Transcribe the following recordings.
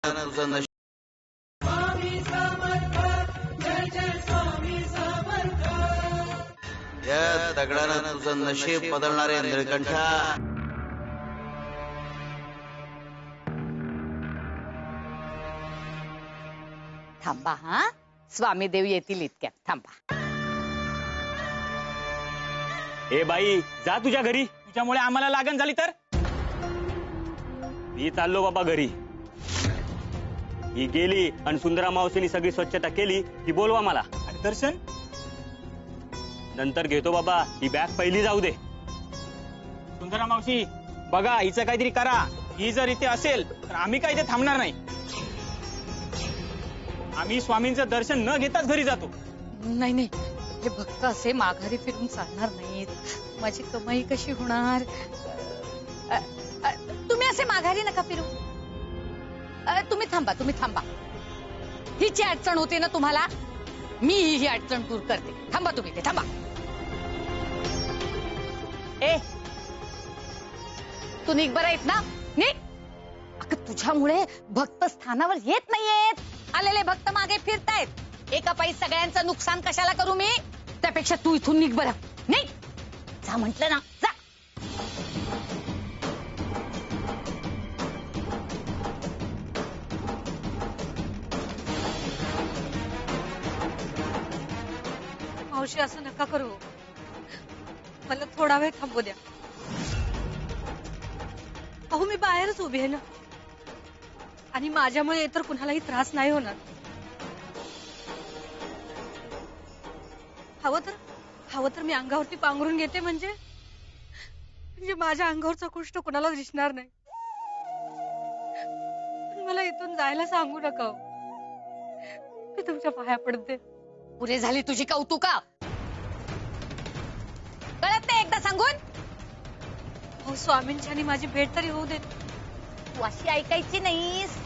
तुझं नशीब या दगडानं तुझं नशीब बदलणारे निळकंठा. थांबा हा, स्वामी देव येतील इतक्यात, थांबा. ए बाई, जा तुझ्या घरी. तुझ्यामुळे आम्हाला लागण झाली तर मी चाललो बाबा घरी. ही गेली आणि सुंदरा मावशीने सगळी स्वच्छता केली की बोलवा मला. आणि दर्शन नंतर घेतो बाबा. ही बॅग पहिली जाऊ दे. सुंदरा मावशी बघा, हिचं काहीतरी करा. ही जर इथे असेल तर आम्ही काय इथे थांबणार नाही. आम्ही स्वामींचं दर्शन न घेताच घरी जातो. नाही नाही, हे भक्त असे माघारी फिरून चालणार नाहीत. माझी कमाई कशी होणार? तुम्ही असे माघारी नका फिरू. तुम्ही थांबा, तुम्ही थांबा. हिची अडचण होते ना तुम्हाला, मी ही अडचण दूर करते. थांबा तुम्ही, ते थांबा. ए, तू निघ बरं आहेत ना, निघ. अगं तुझ्यामुळे भक्त स्थानावर येत नाहीयेत. आलेले भक्त मागे फिरतायत. एका पायी सगळ्यांचं नुकसान कशाला करू मी? त्यापेक्षा तू इथून निघ बरं. निघ, जा म्हंटल ना, जा. मावशी असं नका करू. मला थोडा वेळ थांबू द्या. अहो मी बाहेरच उभी आहे ना, आणि माझ्यामुळे इतर कुणालाही त्रास नाही होणार. हवं तर मी अंगावरती पांघरून घेते, म्हणजे माझ्या अंगावरचा कुष्ठ कुणाला दिसणार नाही. पण मला इथून जायला सांगू नका. मी तुमच्या पाया पडते. पुरे झाली तुझी कौतुका. कळत नाही एकदा सांगून? अहो स्वामींची आणि माझी भेट तरी होऊ देत. तू अशी ऐकायची नाहीस.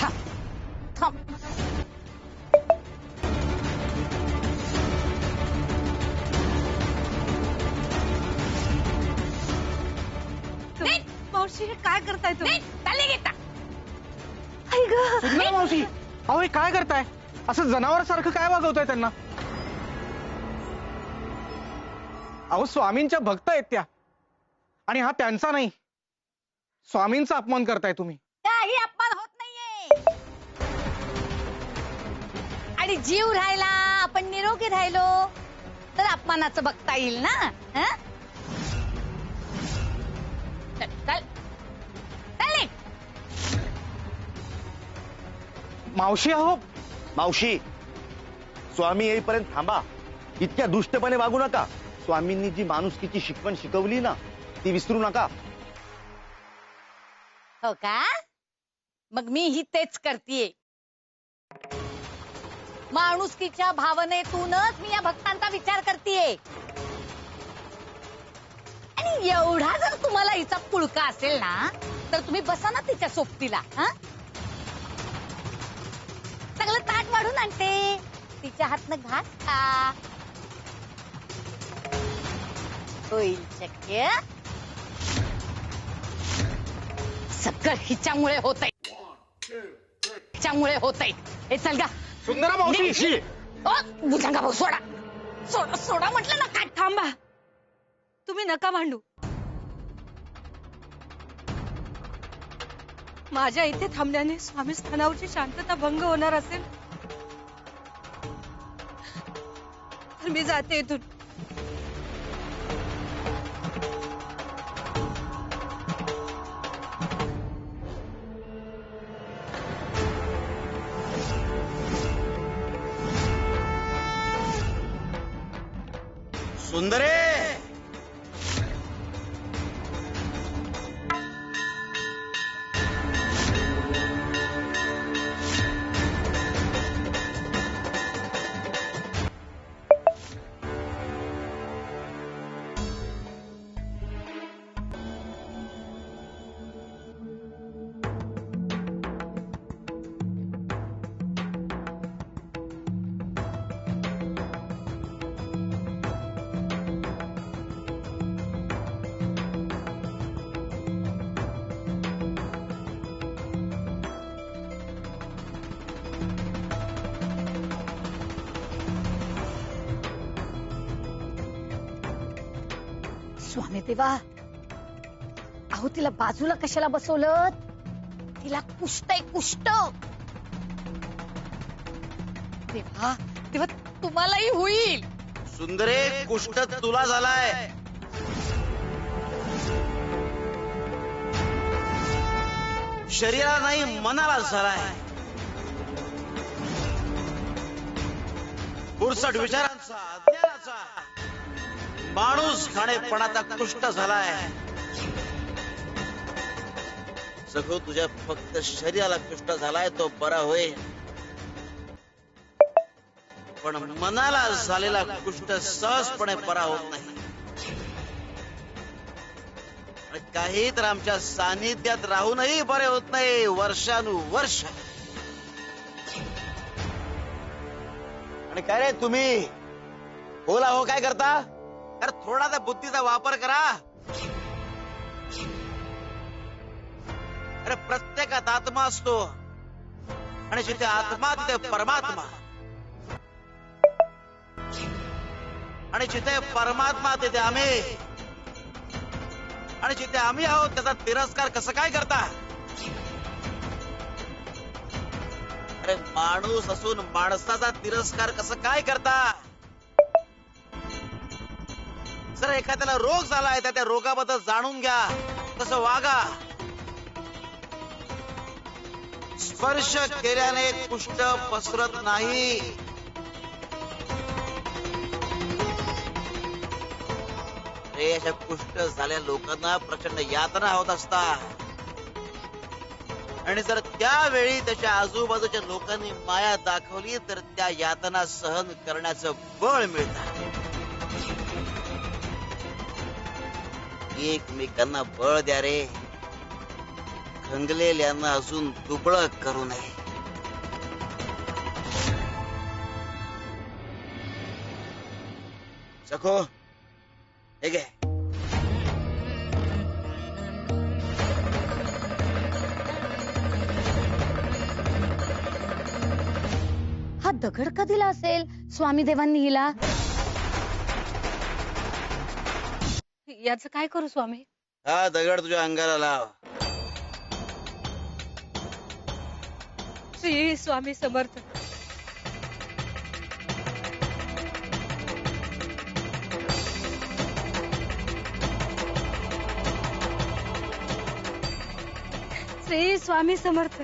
थांब थांब. मावशी हे काय करताय तुम्ही? चालली घेता. सुंदरा मावशी, अहो हे काय करताय? असं जनावरासारखं काय वागवताय त्यांना? अहो स्वामींच्या भक्त आहेत त्या, आणि हा त्यांचा नाही, स्वामींचा अपमान करताय तुम्ही. काही अपमान होत नाहीये. आणि जीव राहिला, आपण निरोगी राहिलो तर अपमानाचं बघता येईल ना. हं? चल चल चल निघ. मावशी, अहो मावशी, स्वामी येईपर्यंत थांबा. इतक्या दुष्टपणे वागू नका. स्वामींनी जी माणुसकीची शिकवण शिकवली ना, ती विसरू नका. हो का? मग मी ही तेच करतीये. माणुसकीच्या भावनेतूनच मी या भक्तांचा विचार करतीये. आणि एवढा जर तुम्हाला हिचा पुळका असेल ना, तर तुम्ही बसा ना तिच्या सोबतीला. सगळं ताट वाढून आणते, तिच्या हातनं घास खा. होईल शक्य. सगळं हिच्यामुळे होतंय, हिच्यामुळे होतंय. हे चल गा. सुंदरा मावशी, भुजंगा भाऊ सोडा, सोडा सोडा म्हटलं ना. काय थांबा, तुम्ही नका भांडू. माझ्या इथे थांबल्याने स्वामी स्थानावरची शांतता भंग होणार असेल तर मी जाते इथून. सुंदरे, स्वामी देवा, अहो तिला बाजूला कशाला बसवलं? तिला कुष्ट आहे, कुष्ट. देवा देवा, तुम्हालाही होईल. सुंदरे, कुष्ठ तुला झालाय. शरीराला नाही, मनाला झालाय. पुरसट विचारांचा, अज्ञानाचा, माणूस खाणेपणाचा कुष्ठ झालाय. सगळं तुझ्या फक्त शरीराला कुष्ठ झालाय, तो बरा होईल. पण मनाला झालेला कुष्ठ सहजपणे बरा होत नाही. आणि काही तर आमच्या सानिध्यात राहूनही बरे होत नाही, वर्षानुवर्ष. आणि काय रे तुम्ही होला हो काय करता? अरे थोडासा बुद्धीचा वापर करा. अरे प्रत्येकात आत्मा असतो, आणि जिथे आत्मा तिथे परमात्मा, आणि जिथे परमात्मा तिथे आम्ही, आणि जिथे आम्ही आहोत त्याचा तिरस्कार कसं काय करता? अरे माणूस असून माणसाचा तिरस्कार कसं काय करता? जर एखाद्याला रोग झालाय तर त्या रोगाबद्दल जाणून घ्या, तसं वागा. स्पर्श केल्याने कुष्ठ पसरत नाही. अरे अशा कुष्ठ झालेल्या लोकांना प्रचंड यातना होत असतात, आणि जर त्यावेळी त्याच्या आजूबाजूच्या लोकांनी माया दाखवली तर त्या यातना सहन करण्याचं बळ मिळतं. एकमेकांना बळ द्या रे, खंगलेल्यांना अजून दुबळं करू नये. सखो, हे घे. हा दगड का दिला असेल स्वामी देवांनी हिला? याचं काय करू स्वामी? हा दगड तुझ्या अंगाला लाव. श्री स्वामी समर्थ. श्री स्वामी समर्थ.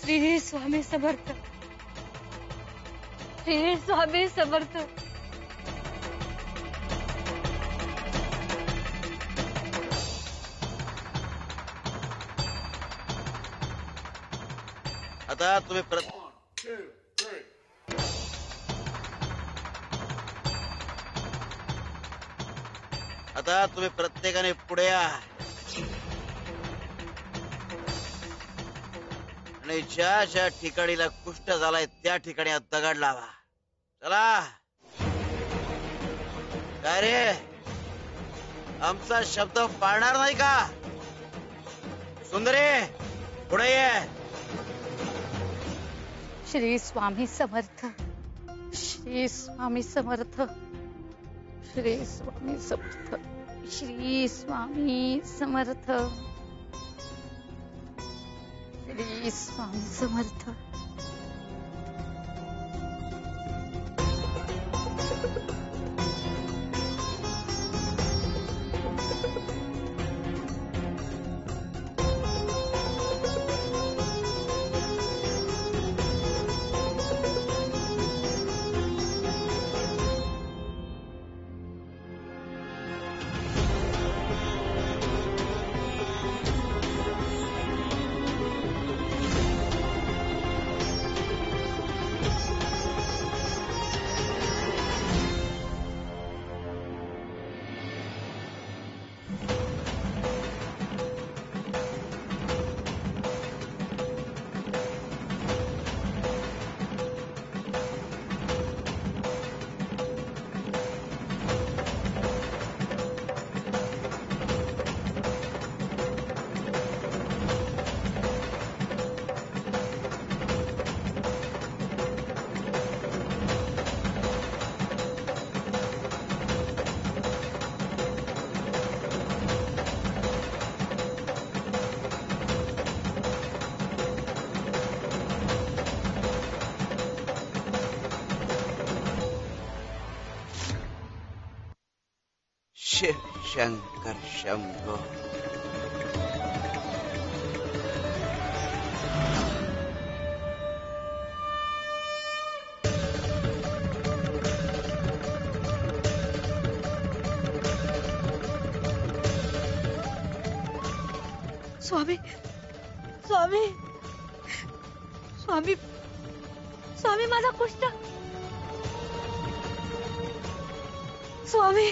श्री स्वामी समर्थ. श्री स्वामी समर्थ. आता तुम्ही प्रत्येकाने पुढे या, आणि ज्या ज्या ठिकाणीला कुष्ठ झालाय त्या ठिकाणी दगड लावा. चला. काय रे, आमचा शब्द पाळणार नाही का? सुंदरे, पुढे ये. श्री स्वामी समर्थ. श्री स्वामी समर्थ. श्री स्वामी समर्थ. श्री स्वामी समर्थ. श्री स्वामी समर्थ. शिव शंकर शंभो. स्वामी स्वामी स्वामी स्वामी माझा कुष्ठ स्वामी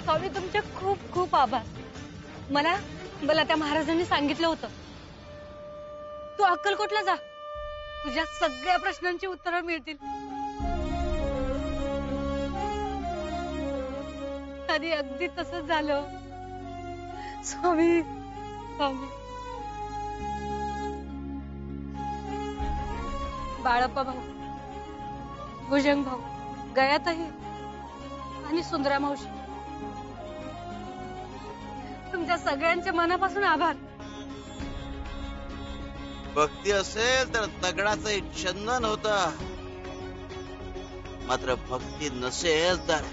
स्वामी तुमचे खूप खूप आभार. मला मला त्या महाराजांनी सांगितलं होतं तू अक्कलकोटला जा तुझ्या सगळ्या प्रश्नांची उत्तरं मिळतील. आणि अगदी तसंच झालं स्वामी स्वामी. बाळप्पा भाऊ, भुजंग भाऊ, गयाताई आणि सुंदरा मावशी तुमच्या सगळ्यांचे मनापासून आभार. भक्ती असेल तर दगडाचं चंदन होता, मात्र भक्ती नसेल तर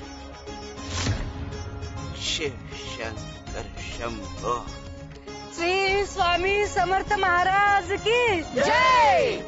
शिव शंकर शंभो. श्री स्वामी समर्थ महाराज की जय.